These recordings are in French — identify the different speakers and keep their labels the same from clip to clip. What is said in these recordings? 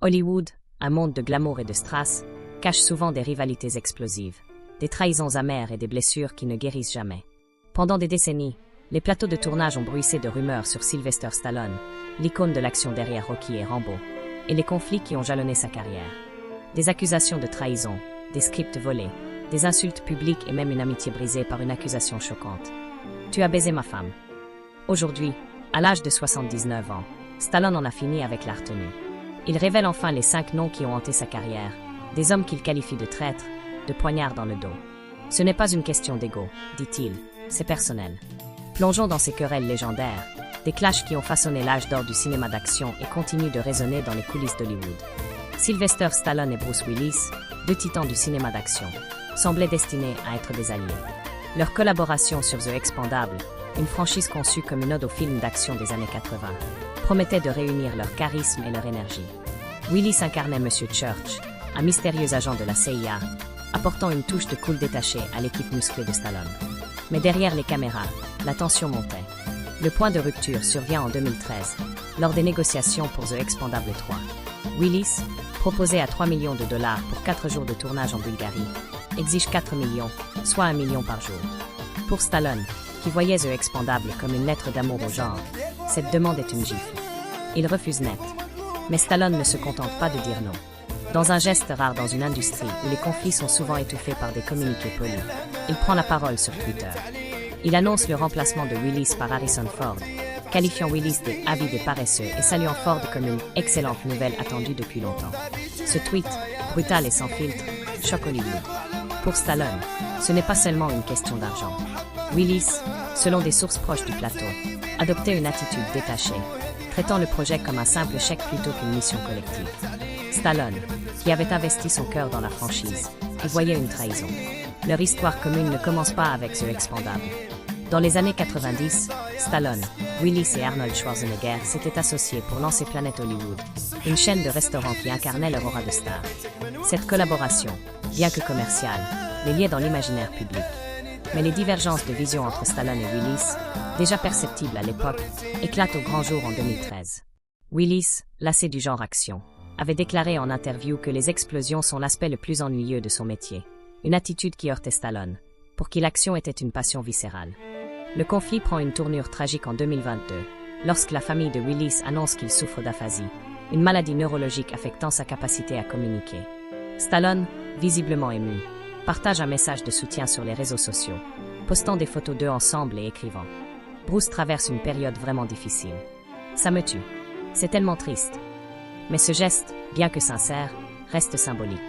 Speaker 1: Hollywood, un monde de glamour et de strass, cache souvent des rivalités explosives, des trahisons amères et des blessures qui ne guérissent jamais. Pendant des décennies, les plateaux de tournage ont bruissé de rumeurs sur Sylvester Stallone, l'icône de l'action derrière Rocky et Rambo, et les conflits qui ont jalonné sa carrière. Des accusations de trahison, des scripts volés, des insultes publiques et même une amitié brisée par une accusation choquante. Tu as baisé ma femme. Aujourd'hui, à l'âge de 79 ans, Stallone en a fini avec la retenue. Il révèle enfin les 5 noms qui ont hanté sa carrière, des hommes qu'il qualifie de traîtres, de poignards dans le dos. Ce n'est pas une question d'ego, dit-il, c'est personnel. Plongeons dans ces querelles légendaires, des clashs qui ont façonné l'âge d'or du cinéma d'action et continuent de résonner dans les coulisses d'Hollywood. Sylvester Stallone et Bruce Willis, 2 titans du cinéma d'action, semblaient destinés à être des alliés. Leur collaboration sur The Expendables, une franchise conçue comme une ode aux films d'action des années 80, promettait de réunir leur charisme et leur énergie. Willis incarnait Monsieur Church, un mystérieux agent de la CIA, apportant une touche de cool détaché à l'équipe musclée de Stallone. Mais derrière les caméras, la tension montait. Le point de rupture survient en 2013, lors des négociations pour The Expendables 3. Willis, proposé à 3 millions de dollars pour 4 jours de tournage en Bulgarie, exige 4 millions, soit 1 million par jour. Pour Stallone, qui voyait The Expendables comme une lettre d'amour au genre, cette demande est une gifle. Il refuse net. Mais Stallone ne se contente pas de dire non. Dans un geste rare dans une industrie où les conflits sont souvent étouffés par des communiqués polis, il prend la parole sur Twitter. Il annonce le remplacement de Willis par Harrison Ford, qualifiant Willis des avide et paresseux et saluant Ford comme une excellente nouvelle attendue depuis longtemps. Ce tweet, brutal et sans filtre, choque Hollywood. Pour Stallone, ce n'est pas seulement une question d'argent. Willis, selon des sources proches du plateau, adoptait une attitude détachée, traitant le projet comme un simple chèque plutôt qu'une mission collective. Stallone, qui avait investi son cœur dans la franchise, y voyait une trahison. Leur histoire commune ne commence pas avec The Expendables. Dans les années 90, Stallone, Willis et Arnold Schwarzenegger s'étaient associés pour lancer Planet Hollywood, une chaîne de restaurants qui incarnait leur aura de star. Cette collaboration, bien que commerciale, les liait dans l'imaginaire public. Mais les divergences de vision entre Stallone et Willis, déjà perceptibles à l'époque, éclatent au grand jour en 2013. Willis, lassé du genre action, avait déclaré en interview que les explosions sont l'aspect le plus ennuyeux de son métier, une attitude qui heurtait Stallone, pour qui l'action était une passion viscérale. Le conflit prend une tournure tragique en 2022, lorsque la famille de Willis annonce qu'il souffre d'aphasie, une maladie neurologique affectant sa capacité à communiquer. Stallone, visiblement ému, partage un message de soutien sur les réseaux sociaux, postant des photos d'eux ensemble et écrivant « Bruce traverse une période vraiment difficile. Ça me tue. C'est tellement triste. » Mais ce geste, bien que sincère, reste symbolique.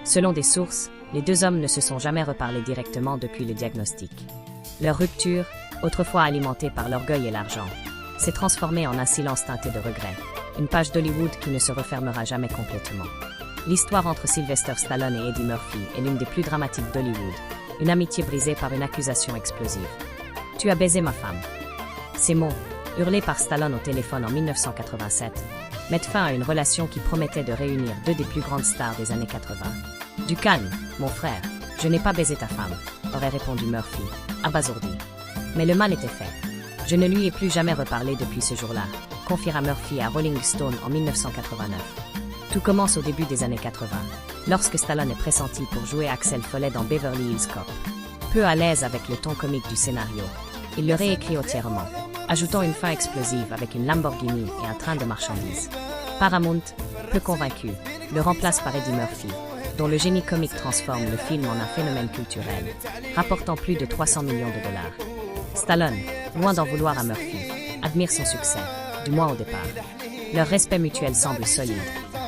Speaker 1: Selon des sources, les 2 hommes ne se sont jamais reparlés directement depuis le diagnostic. Leur rupture, autrefois alimentée par l'orgueil et l'argent, s'est transformée en un silence teinté de regret, une page d'Hollywood qui ne se refermera jamais complètement. L'histoire entre Sylvester Stallone et Eddie Murphy est l'une des plus dramatiques d'Hollywood, une amitié brisée par une accusation explosive. « Tu as baisé ma femme ». Ces mots, hurlés par Stallone au téléphone en 1987, mettent fin à une relation qui promettait de réunir 2 des plus grandes stars des années 80. « Du calme, mon frère, je n'ai pas baisé ta femme », aurait répondu Murphy, abasourdi. Mais le mal était fait. « Je ne lui ai plus jamais reparlé depuis ce jour-là », confiera Murphy à Rolling Stone en 1989. Tout commence au début des années 80, lorsque Stallone est pressenti pour jouer Axel Foley dans Beverly Hills Cop. Peu à l'aise avec le ton comique du scénario, il le réécrit entièrement, ajoutant une fin explosive avec une Lamborghini et un train de marchandises. Paramount, peu convaincu, le remplace par Eddie Murphy, dont le génie comique transforme le film en un phénomène culturel, rapportant plus de 300 millions de dollars. Stallone, loin d'en vouloir à Murphy, admire son succès, du moins au départ. Leur respect mutuel semble solide,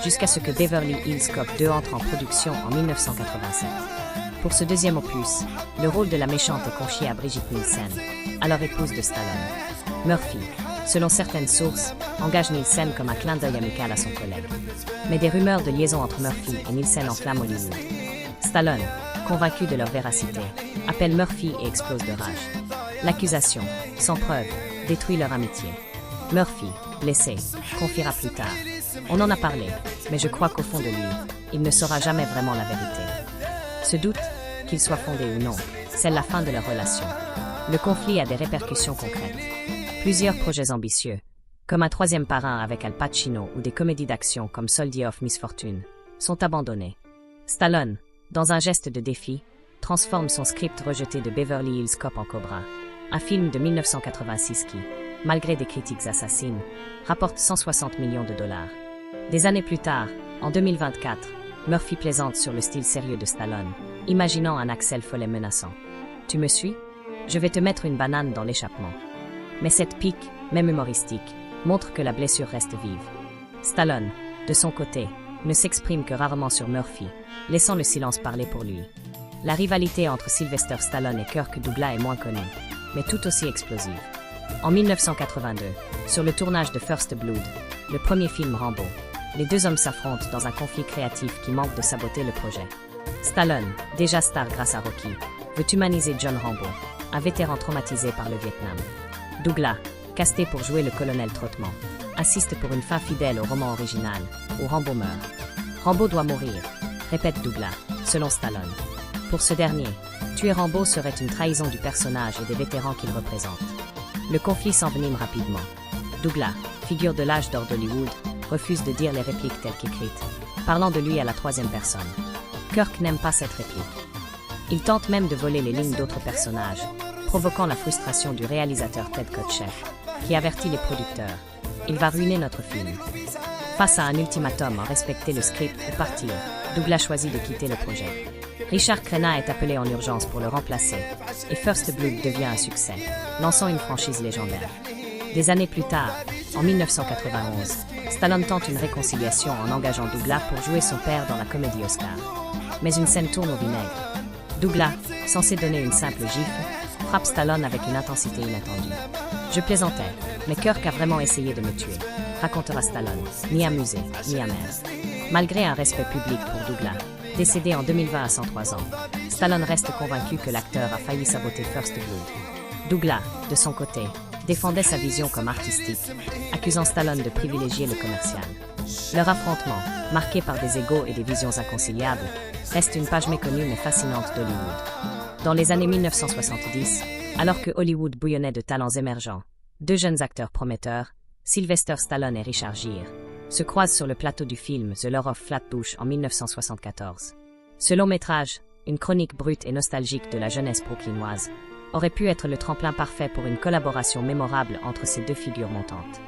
Speaker 1: jusqu'à ce que Beverly Hills Cop 2 entre en production en 1987. Pour ce 2e opus, le rôle de la méchante est confié à Brigitte Nielsen, alors épouse de Stallone. Murphy, selon certaines sources, engage Nielsen comme un clin d'œil amical à son collègue. Mais des rumeurs de liaison entre Murphy et Nielsen enflamment Hollywood. Stallone, convaincu de leur véracité, appelle Murphy et explose de rage. L'accusation, sans preuve, détruit leur amitié. Murphy, blessé, confiera plus tard « On en a parlé, mais je crois qu'au fond de lui, il ne saura jamais vraiment la vérité. » Ce doute, qu'il soit fondé ou non, c'est la fin de leur relation. Le conflit a des répercussions concrètes. Plusieurs projets ambitieux, comme un troisième parrain avec Al Pacino ou des comédies d'action comme Soldier of Misfortune, sont abandonnés. Stallone, dans un geste de défi, transforme son script rejeté de Beverly Hills Cop en Cobra, un film de 1986 qui, malgré des critiques assassines, rapporte 160 millions de dollars. Des années plus tard, en 2024, Murphy plaisante sur le style sérieux de Stallone, imaginant un Axel Follet menaçant. « Tu me suis? Je vais te mettre une banane dans l'échappement. » Mais cette pique, même humoristique, montre que la blessure reste vive. Stallone, de son côté, ne s'exprime que rarement sur Murphy, laissant le silence parler pour lui. La rivalité entre Sylvester Stallone et Kirk Douglas est moins connue, mais tout aussi explosive. En 1982, sur le tournage de First Blood, le premier film Rambo, les deux hommes s'affrontent dans un conflit créatif qui manque de saboter le projet. Stallone, déjà star grâce à Rocky, veut humaniser John Rambo, un vétéran traumatisé par le Vietnam. Douglas, casté pour jouer le colonel Trotman, assiste pour une fin fidèle au roman original, où Rambo meurt. Rambo doit mourir, répète Douglas, selon Stallone. Pour ce dernier, tuer Rambo serait une trahison du personnage et des vétérans qu'il représente. Le conflit s'envenime rapidement. Douglas, figure de l'âge d'or d'Hollywood, refuse de dire les répliques telles qu'écrites, parlant de lui à la troisième personne. Kirk n'aime pas cette réplique. Il tente même de voler les lignes d'autres personnages, provoquant la frustration du réalisateur Ted Kotcheff, qui avertit les producteurs. Il va ruiner notre film. Face à un ultimatum en respecter le script ou partir, Douglas choisit de quitter le projet. Richard Crenna est appelé en urgence pour le remplacer, et First Blood devient un succès, lançant une franchise légendaire. Des années plus tard, en 1991, Stallone tente une réconciliation en engageant Douglas pour jouer son père dans la comédie Oscar. Mais une scène tourne au vinaigre. Douglas, censé donner une simple gifle, frappe Stallone avec une intensité inattendue. « Je plaisantais, mais Kirk a vraiment essayé de me tuer », racontera Stallone, ni amusé, ni amer. Malgré un respect public pour Douglas, décédé en 2020 à 103 ans, Stallone reste convaincu que l'acteur a failli saboter First Blood. Douglas, de son côté, défendait sa vision comme artistique, accusant Stallone de privilégier le commercial. Leur affrontement, marqué par des égos et des visions inconciliables, reste une page méconnue mais fascinante d'Hollywood. Dans les années 1970, alors que Hollywood bouillonnait de talents émergents, deux jeunes acteurs prometteurs, Sylvester Stallone et Richard Gere, se croisent sur le plateau du film The Lord of Flatbush en 1974. Ce long métrage, une chronique brute et nostalgique de la jeunesse brooklynoise, aurait pu être le tremplin parfait pour une collaboration mémorable entre ces deux figures montantes.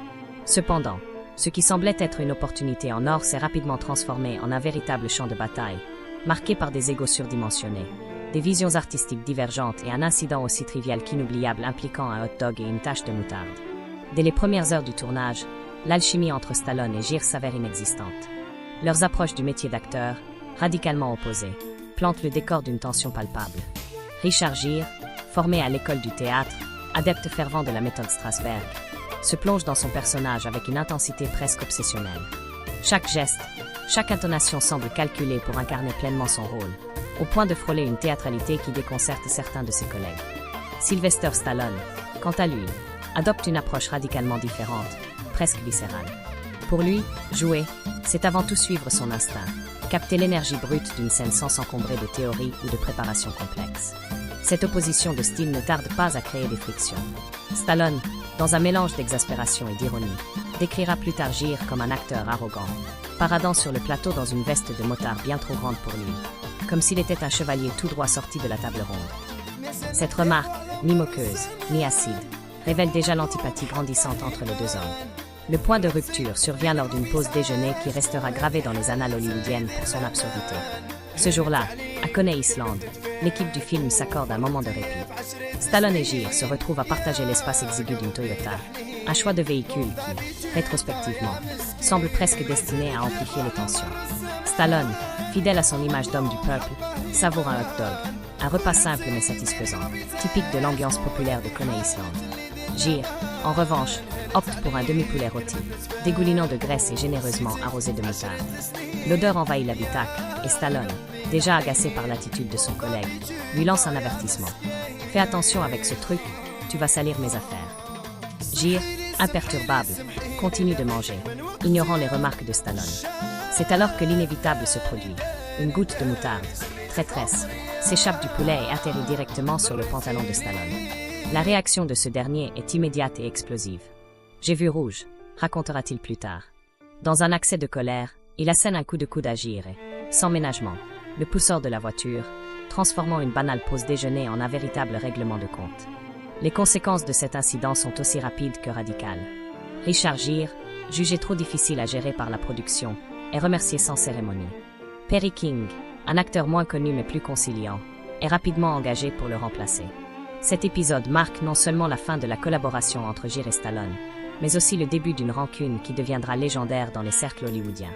Speaker 1: Cependant, ce qui semblait être une opportunité en or s'est rapidement transformé en un véritable champ de bataille, marqué par des égos surdimensionnés, des visions artistiques divergentes et un incident aussi trivial qu'inoubliable impliquant un hot dog et une tache de moutarde. Dès les premières heures du tournage, l'alchimie entre Stallone et Gere s'avère inexistante. Leurs approches du métier d'acteur, radicalement opposées, plantent le décor d'une tension palpable. Richard Gere, formé à l'école du théâtre, adepte fervent de la méthode Strasberg, se plonge dans son personnage avec une intensité presque obsessionnelle. Chaque geste, chaque intonation semble calculée pour incarner pleinement son rôle, au point de frôler une théâtralité qui déconcerte certains de ses collègues. Sylvester Stallone, quant à lui, adopte une approche radicalement différente, presque viscérale. Pour lui, jouer, c'est avant tout suivre son instinct, capter l'énergie brute d'une scène sans s'encombrer de théorie ou de préparation complexe. Cette opposition de style ne tarde pas à créer des frictions. Stallone, dans un mélange d'exaspération et d'ironie, décrira plus tard Gere comme un acteur arrogant, paradant sur le plateau dans une veste de motard bien trop grande pour lui, comme s'il était un chevalier tout droit sorti de la table ronde. Cette remarque, ni moqueuse, ni acide, révèle déjà l'antipathie grandissante entre les deux hommes. Le point de rupture survient lors d'une pause déjeuner qui restera gravée dans les annales hollywoodiennes pour son absurdité. Ce jour-là, à Coney Island, l'équipe du film s'accorde un moment de répit. Stallone et Gere se retrouvent à partager l'espace exigu d'une Toyota, un choix de véhicule qui, rétrospectivement, semble presque destiné à amplifier les tensions. Stallone, fidèle à son image d'homme du peuple, savoure un hot dog, un repas simple mais satisfaisant, typique de l'ambiance populaire de Coney Island. Gere, en revanche, opte pour un demi-poulet rôti, dégoulinant de graisse et généreusement arrosé de moutarde. L'odeur envahit l'habitacle, et Stallone, déjà agacé par l'attitude de son collègue, lui lance un avertissement. « Fais attention avec ce truc, tu vas salir mes affaires. » Gere, imperturbable, continue de manger, ignorant les remarques de Stallone. C'est alors que l'inévitable se produit. Une goutte de moutarde, traîtresse, s'échappe du poulet et atterrit directement sur le pantalon de Stallone. La réaction de ce dernier est immédiate et explosive. « J'ai vu rouge », racontera-t-il plus tard. Dans un accès de colère, il assène un coup de coude à Gire et, sans ménagement, le pousse hors de la voiture, transformant une banale pause déjeuner en un véritable règlement de compte. Les conséquences de cet incident sont aussi rapides que radicales. Richard Gere, jugé trop difficile à gérer par la production, est remercié sans cérémonie. Perry King, un acteur moins connu mais plus conciliant, est rapidement engagé pour le remplacer. Cet épisode marque non seulement la fin de la collaboration entre Gere et Stallone, mais aussi le début d'une rancune qui deviendra légendaire dans les cercles hollywoodiens.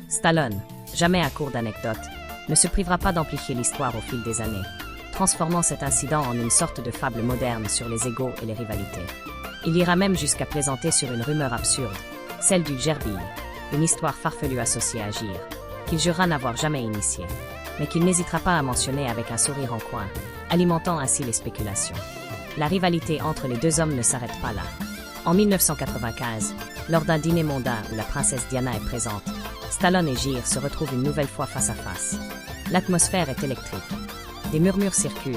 Speaker 1: Stallone, jamais à court d'anecdotes, ne se privera pas d'amplifier l'histoire au fil des années, transformant cet incident en une sorte de fable moderne sur les égos et les rivalités. Il ira même jusqu'à plaisanter sur une rumeur absurde, celle du Gerbil, une histoire farfelue associée à Gere, qu'il jurera n'avoir jamais initiée, mais qu'il n'hésitera pas à mentionner avec un sourire en coin, alimentant ainsi les spéculations. La rivalité entre les deux hommes ne s'arrête pas là. En 1995, lors d'un dîner mondain où la princesse Diana est présente, Stallone et Gere se retrouvent une nouvelle fois face à face. L'atmosphère est électrique. Des murmures circulent,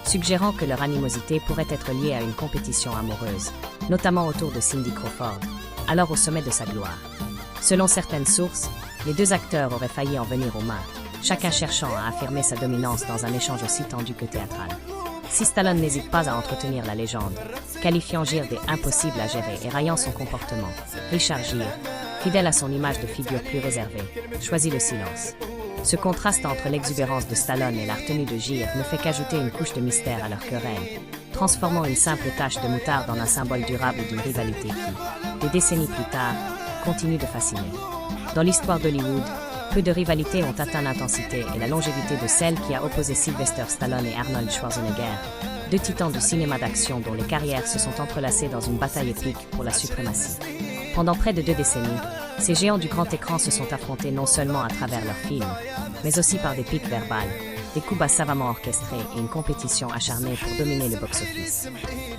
Speaker 1: suggérant que leur animosité pourrait être liée à une compétition amoureuse, notamment autour de Cindy Crawford, alors au sommet de sa gloire. Selon certaines sources, les deux acteurs auraient failli en venir aux mains, chacun cherchant à affirmer sa dominance dans un échange aussi tendu que théâtral. Si Stallone n'hésite pas à entretenir la légende, qualifiant Gere d'« impossible à gérer » et raillant son comportement, Richard Gere, fidèle à son image de figure plus réservée, choisit le silence. Ce contraste entre l'exubérance de Stallone et la retenue de Gere ne fait qu'ajouter une couche de mystère à leur querelle, transformant une simple tache de moutarde en un symbole durable d'une rivalité qui, des décennies plus tard, continue de fasciner. Dans l'histoire d'Hollywood, peu de rivalités ont atteint l'intensité et la longévité de celle qui a opposé Sylvester Stallone et Arnold Schwarzenegger, deux titans du cinéma d'action dont les carrières se sont entrelacées dans une bataille épique pour la suprématie. Pendant près de 2 décennies, ces géants du grand écran se sont affrontés non seulement à travers leurs films, mais aussi par des piques verbales, des coups bas savamment orchestrés et une compétition acharnée pour dominer le box-office.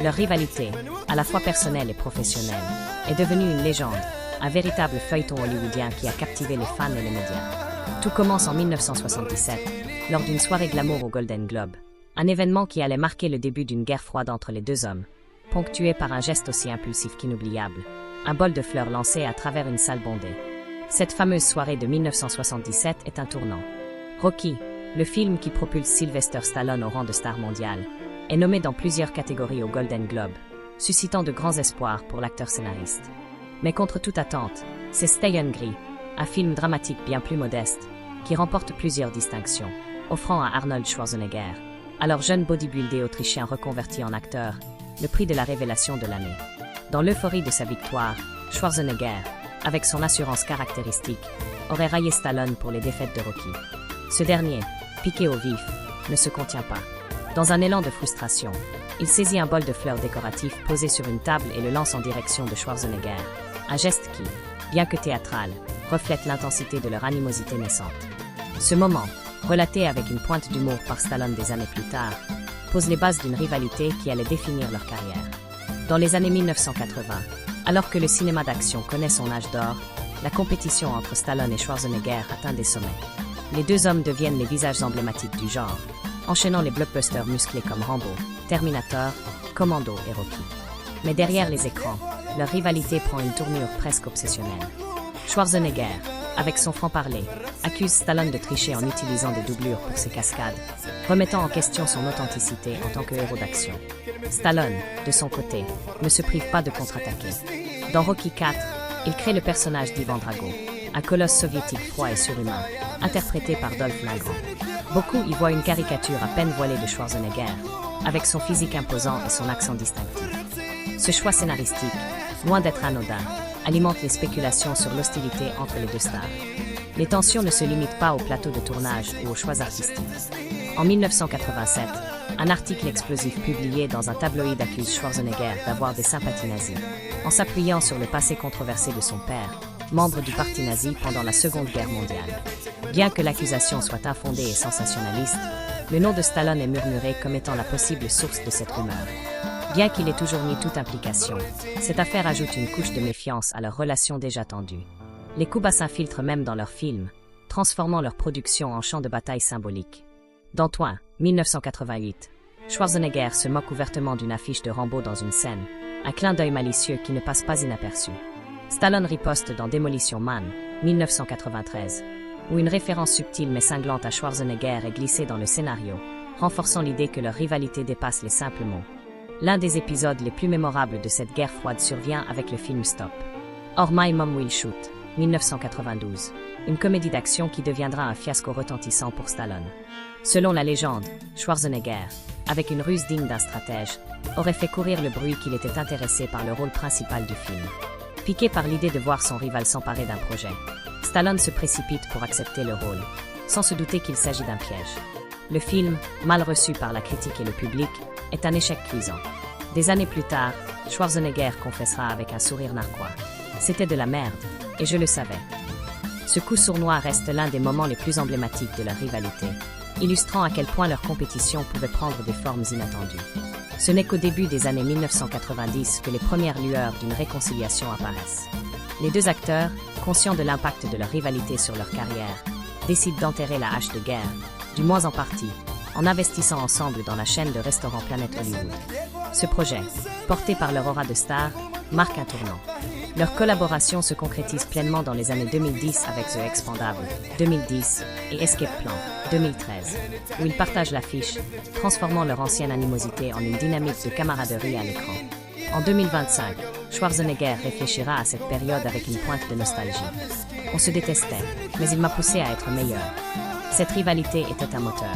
Speaker 1: Leur rivalité, à la fois personnelle et professionnelle, est devenue une légende, un véritable feuilleton hollywoodien qui a captivé les fans et les médias. Tout commence en 1977, lors d'une soirée glamour au Golden Globe, un événement qui allait marquer le début d'une guerre froide entre les deux hommes, ponctué par un geste aussi impulsif qu'inoubliable, un bol de fleurs lancé à travers une salle bondée. Cette fameuse soirée de 1977 est un tournant. Rocky, le film qui propulse Sylvester Stallone au rang de star mondiale, est nommé dans plusieurs catégories au Golden Globe, suscitant de grands espoirs pour l'acteur scénariste. Mais contre toute attente, c'est Stay Hungry, un film dramatique bien plus modeste, qui remporte plusieurs distinctions, offrant à Arnold Schwarzenegger, alors jeune bodybuilder autrichien reconverti en acteur, le prix de la révélation de l'année. Dans l'euphorie de sa victoire, Schwarzenegger, avec son assurance caractéristique, aurait raillé Stallone pour les défaites de Rocky. Ce dernier, piqué au vif, ne se contient pas. Dans un élan de frustration, il saisit un bol de fleurs décoratif posé sur une table et le lance en direction de Schwarzenegger, un geste qui, bien que théâtral, reflète l'intensité de leur animosité naissante. Ce moment, relaté avec une pointe d'humour par Stallone des années plus tard, pose les bases d'une rivalité qui allait définir leur carrière. Dans les années 1980, alors que le cinéma d'action connaît son âge d'or, la compétition entre Stallone et Schwarzenegger atteint des sommets. Les deux hommes deviennent les visages emblématiques du genre, enchaînant les blockbusters musclés comme Rambo, Terminator, Commando et Rocky. Mais derrière les écrans, leur rivalité prend une tournure presque obsessionnelle. Schwarzenegger, avec son franc-parler, accuse Stallone de tricher en utilisant des doublures pour ses cascades, remettant en question son authenticité en tant que héros d'action. Stallone, de son côté, ne se prive pas de contre-attaquer. Dans Rocky IV, il crée le personnage d'Ivan Drago, un colosse soviétique froid et surhumain, interprété par Dolph Lundgren. Beaucoup y voient une caricature à peine voilée de Schwarzenegger, avec son physique imposant et son accent distinctif. Ce choix scénaristique, loin d'être anodin, alimente les spéculations sur l'hostilité entre les deux stars. Les tensions ne se limitent pas au plateau de tournage ou aux choix artistiques. En 1987, un article explosif publié dans un tabloïd accuse Schwarzenegger d'avoir des sympathies nazies, en s'appuyant sur le passé controversé de son père, membre du parti nazi pendant la Seconde Guerre mondiale. Bien que l'accusation soit infondée et sensationnaliste, le nom de Stallone est murmuré comme étant la possible source de cette rumeur. Bien qu'il ait toujours nié toute implication, cette affaire ajoute une couche de méfiance à leur relation déjà tendue. Les coups bas s'infiltrent même dans leurs films, transformant leur production en champ de bataille symbolique. Dans Toin, 1988, Schwarzenegger se moque ouvertement d'une affiche de Rambo dans une scène, un clin d'œil malicieux qui ne passe pas inaperçu. Stallone riposte dans Demolition Man, 1993, où une référence subtile mais cinglante à Schwarzenegger est glissée dans le scénario, renforçant l'idée que leur rivalité dépasse les simples mots. L'un des épisodes les plus mémorables de cette guerre froide survient avec le film Stop. Or My Mom Will Shoot, 1992, une comédie d'action qui deviendra un fiasco retentissant pour Stallone. Selon la légende, Schwarzenegger, avec une ruse digne d'un stratège, aurait fait courir le bruit qu'il était intéressé par le rôle principal du film. Piqué par l'idée de voir son rival s'emparer d'un projet, Stallone se précipite pour accepter le rôle, sans se douter qu'il s'agit d'un piège. Le film, mal reçu par la critique et le public, est un échec cuisant. Des années plus tard, Schwarzenegger confessera avec un sourire narquois. C'était de la merde, et je le savais. Ce coup sournois reste l'un des moments les plus emblématiques de leur rivalité, illustrant à quel point leur compétition pouvait prendre des formes inattendues. Ce n'est qu'au début des années 1990 que les premières lueurs d'une réconciliation apparaissent. Les deux acteurs, conscients de l'impact de leur rivalité sur leur carrière, décident d'enterrer la hache de guerre, du moins en partie, en investissant ensemble dans la chaîne de restaurants Planet Hollywood. Ce projet, porté par leur aura de star, marque un tournant. Leur collaboration se concrétise pleinement dans les années 2010 avec The Expendables, 2010, et Escape Plan, 2013, où ils partagent l'affiche, transformant leur ancienne animosité en une dynamique de camaraderie à l'écran. En 2025, Schwarzenegger réfléchira à cette période avec une pointe de nostalgie. On se détestait, mais il m'a poussé à être meilleur. Cette rivalité était un moteur.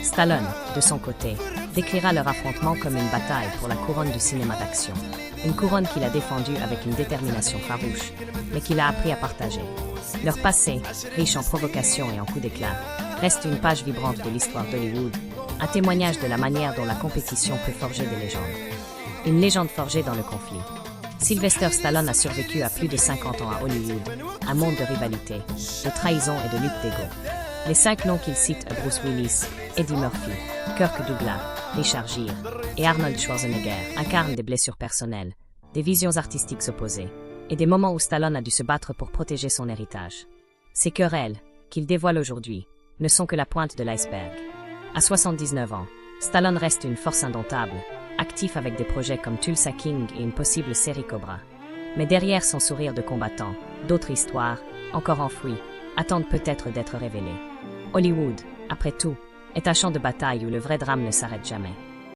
Speaker 1: Stallone, de son côté, décrira leur affrontement comme une bataille pour la couronne du cinéma d'action. Une couronne qu'il a défendue avec une détermination farouche, mais qu'il a appris à partager. Leur passé, riche en provocations et en coups d'éclat, reste une page vibrante de l'histoire d'Hollywood, un témoignage de la manière dont la compétition peut forger des légendes. Une légende forgée dans le conflit. Sylvester Stallone a survécu à plus de 50 ans à Hollywood, un monde de rivalité, de trahison et de lutte d'ego. Les 5 noms qu'il cite, Bruce Willis, Eddie Murphy, Kirk Douglas, Richard Gere et Arnold Schwarzenegger, incarnent des blessures personnelles, des visions artistiques opposées, et des moments où Stallone a dû se battre pour protéger son héritage. Ces querelles, qu'il dévoile aujourd'hui, ne sont que la pointe de l'iceberg. À 79 ans, Stallone reste une force indomptable, actif avec des projets comme Tulsa King et une possible série Cobra. Mais derrière son sourire de combattant, d'autres histoires, encore enfouies, attendent peut-être d'être révélées. Hollywood, après tout, est un champ de bataille où le vrai drame ne s'arrête jamais.